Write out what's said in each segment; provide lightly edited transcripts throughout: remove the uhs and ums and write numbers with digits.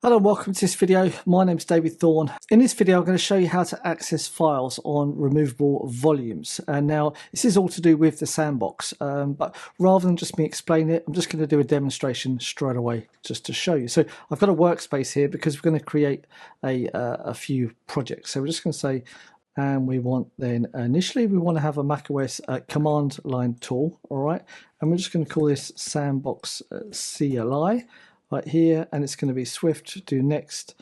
Hello and welcome to this video. My name is David Thorne. In this video I'm going to show you how to access files on removable volumes. And now this is all to do with the sandbox, but rather than just me explain it, I'm just going to do a demonstration straight away just to show you. So I've got a workspace here because we're going to create a few projects. So we're just going to say, and we want then initially we want to have a macOS command line tool, all right, and we're just going to call this sandbox CLI right here, and it's going to be Swift, do next,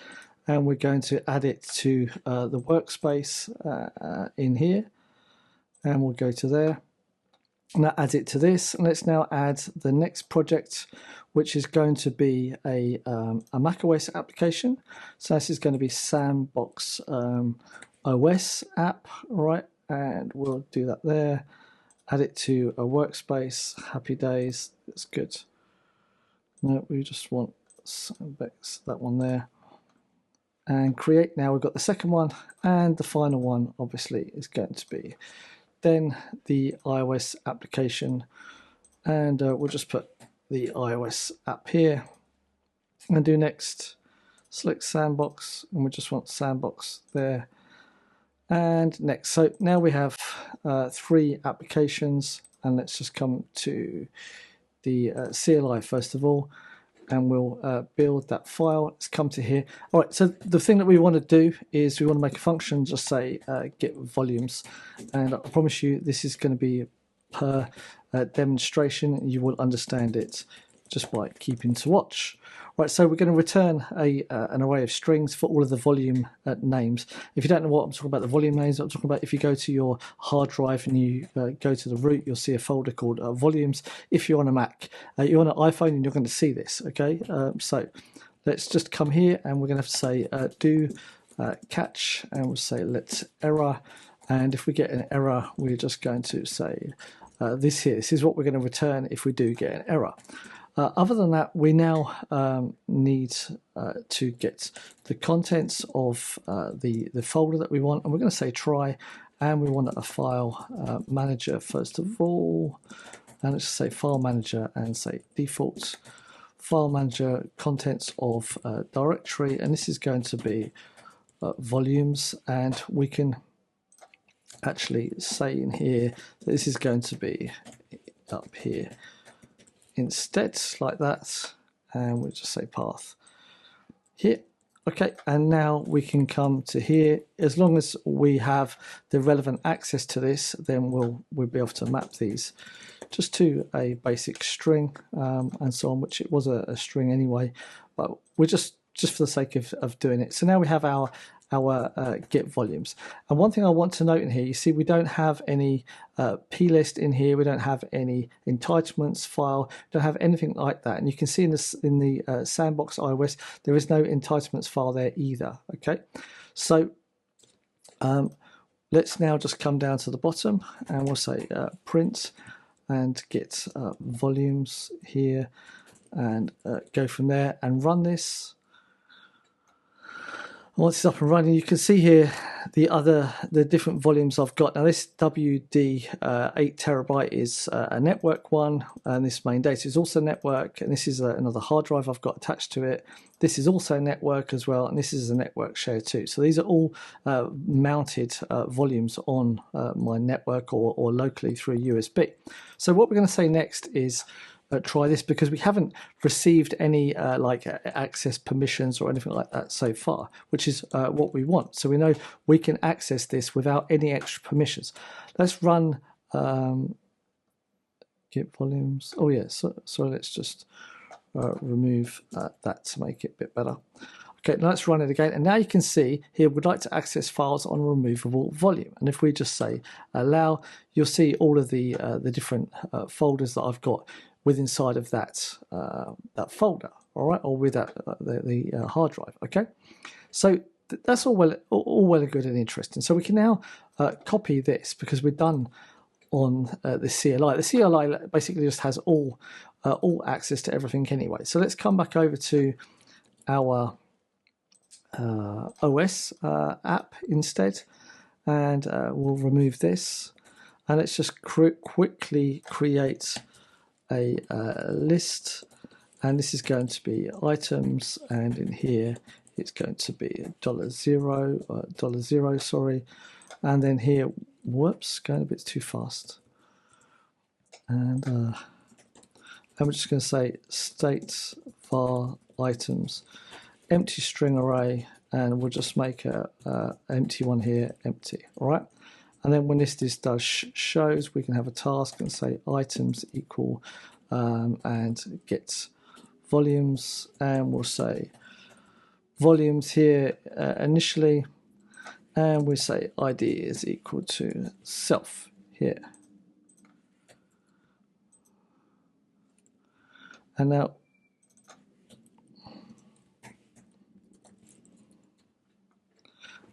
and we're going to add it to the workspace in here, and we'll go to there, and that adds it to this. And let's now add the next project, which is going to be a macOS application. So this is going to be sandbox OS app, right, and we'll do that there, add it to a workspace, happy days, that's good. No, we just want sandbox, that one there, and create. Now we've got the second one, and the final one obviously is going to be then the iOS application, and we'll just put the iOS app here and do next, select sandbox, and we just want sandbox there, and next. So now we have 3 applications, and let's just come to the CLI first of all, and we'll build that file. Let's come to here. All right, so the thing that we want to do is we want to make a function, just say get volumes, and I promise you this is going to be per demonstration. You will understand it just by keeping to watch. Right, so we're going to return an array of strings for all of the volume names. If you don't know what I'm talking about, the volume names, I'm talking about if you go to your hard drive and you go to the root, you'll see a folder called volumes. If you're on a Mac, you're on an iPhone, and you're going to see this, okay? So let's just come here, and we're going to have to say do catch, and we'll say let error. And if we get an error, we're just going to say this here. This is what we're going to return if we do get an error. Other than that, we now need to get the contents of the folder that we want, and we're going to say try, and we want a file manager first of all, and let's say file manager and say default file manager contents of directory, and this is going to be volumes, and we can actually say in here that this is going to be up here instead, like that, and we'll just say path here. Okay, and now we can come to here. As long as we have the relevant access to this, then we'll be able to map these just to a basic string and so on, which it was a string anyway, but we're just for the sake of doing it. So now we have our get volumes. And one thing I want to note in here, you see we don't have any plist in here, we don't have any entitlements file, don't have anything like that. And you can see in the sandbox iOS there is no entitlements file there either. Okay, so let's now just come down to the bottom, and we'll say print and get volumes here, and go from there and run this. Once it's up and running, you can see here the different volumes I've got. Now this WD 8 terabyte is a network one, and this main data is also network, and this is another hard drive I've got attached to it. This is also network as well, and this is a network share too. So these are all mounted volumes on my network or locally through USB. So what we're going to say next is try this, because we haven't received any like access permissions or anything like that so far, which is what we want. So we know we can access this without any extra permissions. Let's run get volumes. Oh yeah, so let's just remove that to make it a bit better. Okay, now let's run it again, and now you can see here we'd like to access files on a removable volume. And if we just say allow, you'll see all of the different folders that I've got with inside of that folder, all right, or with that the hard drive. Okay, so that's all well and good and interesting. So we can now copy this, because we're done on the CLI. The CLI basically just has all access to everything anyway. So let's come back over to our OS app instead, and we'll remove this, and let's just quickly create a list and this is going to be items, and in here it's going to be $0, sorry, and then here, whoops, going a bit too fast, and we're just going to say state var items empty string array, and we'll just make a empty one here, empty. All right, and then when this does shows, we can have a task and say items equal and get volumes, and we'll say volumes here initially, and we say ID is equal to self here. And now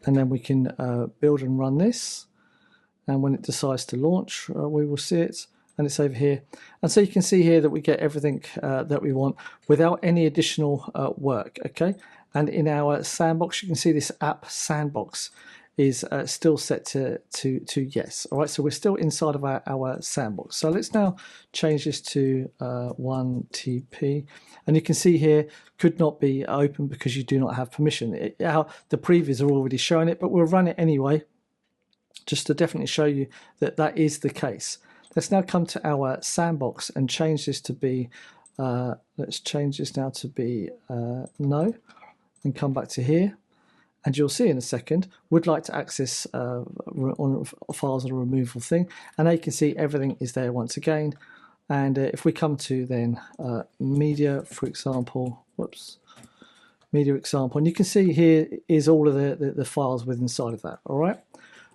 we can build and run this, and when it decides to launch, we will see it, and it's over here. And so you can see here that we get everything that we want without any additional work, okay? And in our sandbox, you can see this app sandbox is still set to yes. All right, so we're still inside of our sandbox. So let's now change this to 1TP, and you can see here could not be open because you do not have permission. The previews are already showing it, but we'll run it anyway, just to definitely show you that that is the case. Let's now come to our sandbox and change this to be, let's change this now to be no, and come back to here. And you'll see in a second, would like to access on files on a removal thing. And now you can see everything is there once again. And if we come to then media, for example, whoops, media example, and you can see here is all of the files within inside of that, all right?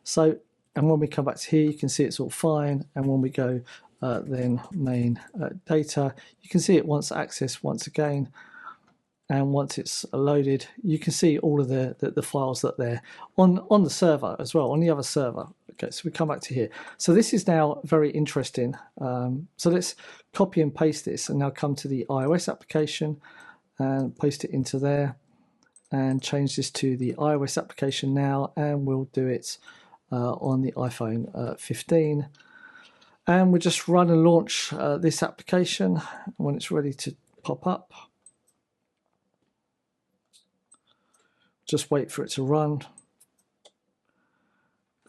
So, and when we come back to here, you can see it's all fine. And when we go then main data, you can see it wants access once again. And once it's loaded, you can see all of the files that they're on the server as well, on the other server. Okay, so we come back to here. So this is now very interesting. So let's copy and paste this, and now come to the iOS application and paste it into there, and change this to the iOS application now, and we'll do it on the iPhone 15. And we'll just run and launch this application when it's ready to pop up. Just wait for it to run,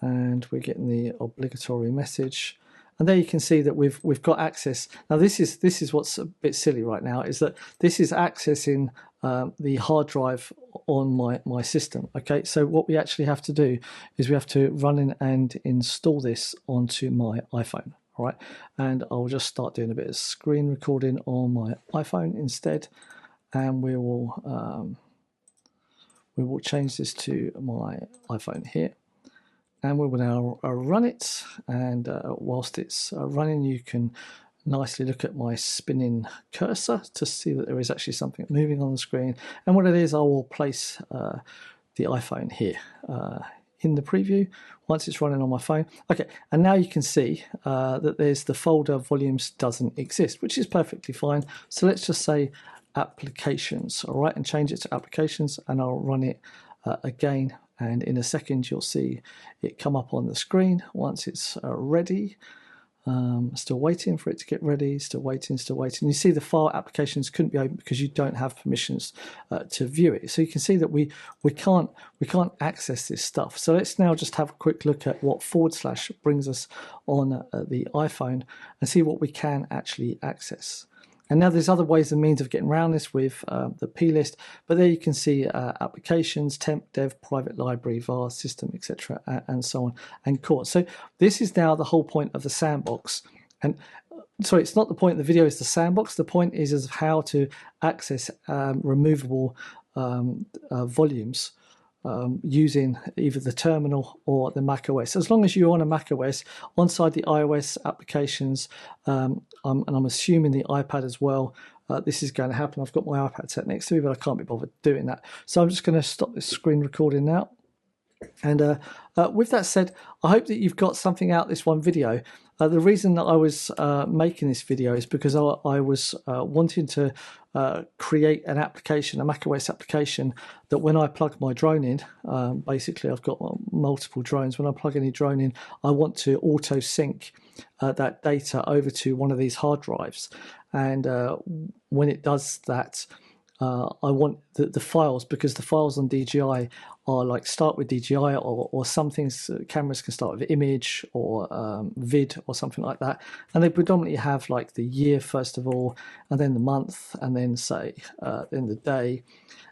and we're getting the obligatory message. And there you can see that we've got access. Now this is what's a bit silly right now, is that this is accessing the hard drive on my system. Okay, so what we actually have to do is we have to run in and install this onto my iPhone. All right, and I'll just start doing a bit of screen recording on my iPhone instead, and we will change this to my iPhone here, and we will now run it. And whilst it's running, you can nicely look at my spinning cursor to see that there is actually something moving on the screen. And what it is, I will place the iPhone here in the preview once it's running on my phone. Okay, and now you can see that there's the folder volumes doesn't exist, which is perfectly fine. So let's just say applications, all right, and change it to applications, and I'll run it again, and in a second you'll see it come up on the screen once it's ready. Still waiting for it to get ready, still waiting. You see the file applications couldn't be opened because you don't have permissions to view it. So you can see that we can't access this stuff. So let's now just have a quick look at what / brings us on the iPhone and see what we can actually access. And now there's other ways and means of getting around this with the plist, but there you can see applications, temp, dev, private library, var, system, etc., and so on, and core. So this is now the whole point of the sandbox. And sorry, it's not the point of the video, it's the sandbox. The point is how to access removable volumes using either the terminal or the macOS. As long as you're on a macOS, onside the iOS applications, and I'm assuming the iPad as well, this is going to happen. I've got my iPad set next to me, but I can't be bothered doing that. So I'm just going to stop this screen recording now. And with that said, I hope that you've got something out of this one video. The reason that I was making this video is because I was wanting to create an application, a macOS application, that when I plug my drone in, basically I've got multiple drones. When I plug any drone in, I want to auto sync that data over to one of these hard drives. And when it does that, I want the files, because the files on DJI are like start with DJI, or some things, cameras can start with image or vid or something like that, and they predominantly have like the year first of all, and then the month, and then say then the day,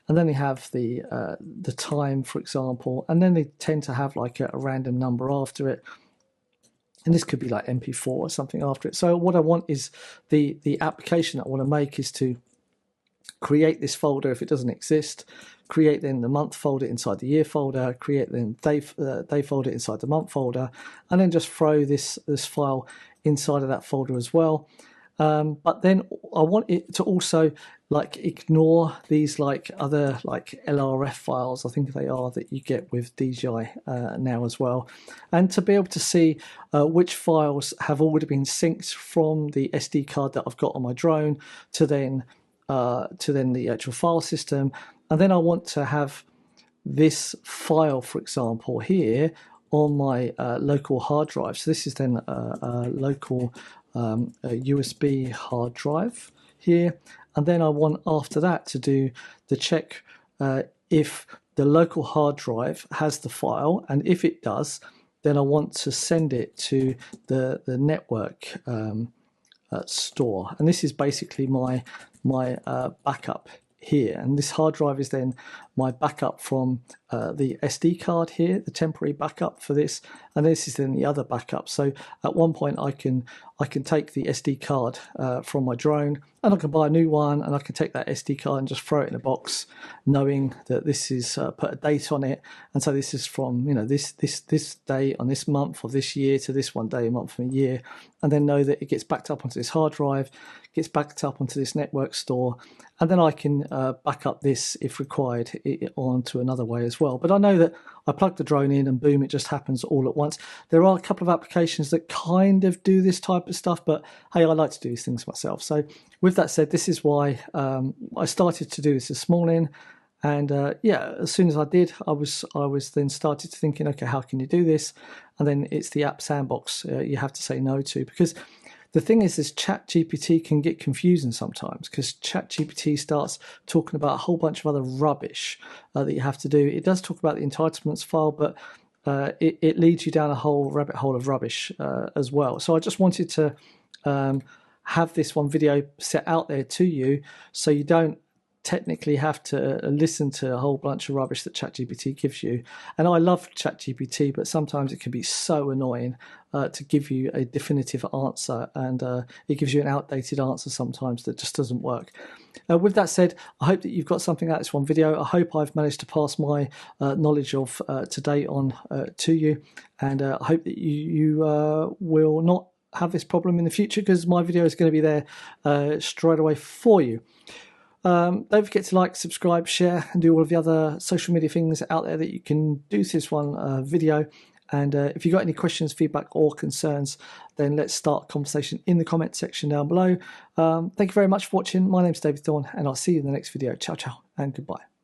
and then they have the time, for example, and then they tend to have like a random number after it. And this could be like MP4 or something after it. So what I want is the application that I want to make is to create this folder if it doesn't exist, create then the month folder inside the year folder, create then day folder inside the month folder, and then just throw this file inside of that folder as well. But then I want it to also like ignore these like other like LRF files, I think they are, that you get with DJI now as well, and to be able to see which files have already been synced from the SD card that I've got on my drone to then the actual file system. And then I want to have this file, for example, here on my local hard drive. So this is then a local USB hard drive here. And then I want after that to do the check if the local hard drive has the file, and if it does, then I want to send it to the network store. And this is basically my backup here, and this hard drive is then my backup from the SD card here, the temporary backup for this, and this is then the other backup. So at one point I can take the SD card from my drone, and I can buy a new one, and I can take that SD card and just throw it in a box, knowing that this is put a date on it, and so this is from, you know, this day on this month or this year to this one day, a month and a year, and then know that it gets backed up onto this hard drive, gets backed up onto this network store, and then I can back up this if required onto another way as well. But I know that I plug the drone in and boom, it just happens all at once. There are a couple of applications that kind of do this type of stuff, but hey, I like to do these things myself. So with that said, this is why I started to do this morning. And yeah, as soon as I did, I was then started thinking, okay, how can you do this? And then it's the app sandbox you have to say no to, because the thing is, this ChatGPT can get confusing sometimes, because ChatGPT starts talking about a whole bunch of other rubbish that you have to do. It does talk about the entitlements file, but it leads you down a whole rabbit hole of rubbish as well. So I just wanted to have this one video set out there to you, so you don't technically have to listen to a whole bunch of rubbish that ChatGPT gives you. And I love ChatGPT, but sometimes it can be so annoying to give you a definitive answer, and it gives you an outdated answer sometimes that just doesn't work. With that said, I hope that you've got something out of this one video. I hope I've managed to pass my knowledge of today on to you, and I hope that you will not have this problem in the future, because my video is going to be there straight away for you. Don't forget to like, subscribe, share, and do all of the other social media things out there that you can do to this one video. And if you've got any questions, feedback, or concerns, then let's start a conversation in the comment section down below. Thank you very much for watching. My name's David Thorne, and I'll see you in the next video. Ciao, ciao, and goodbye.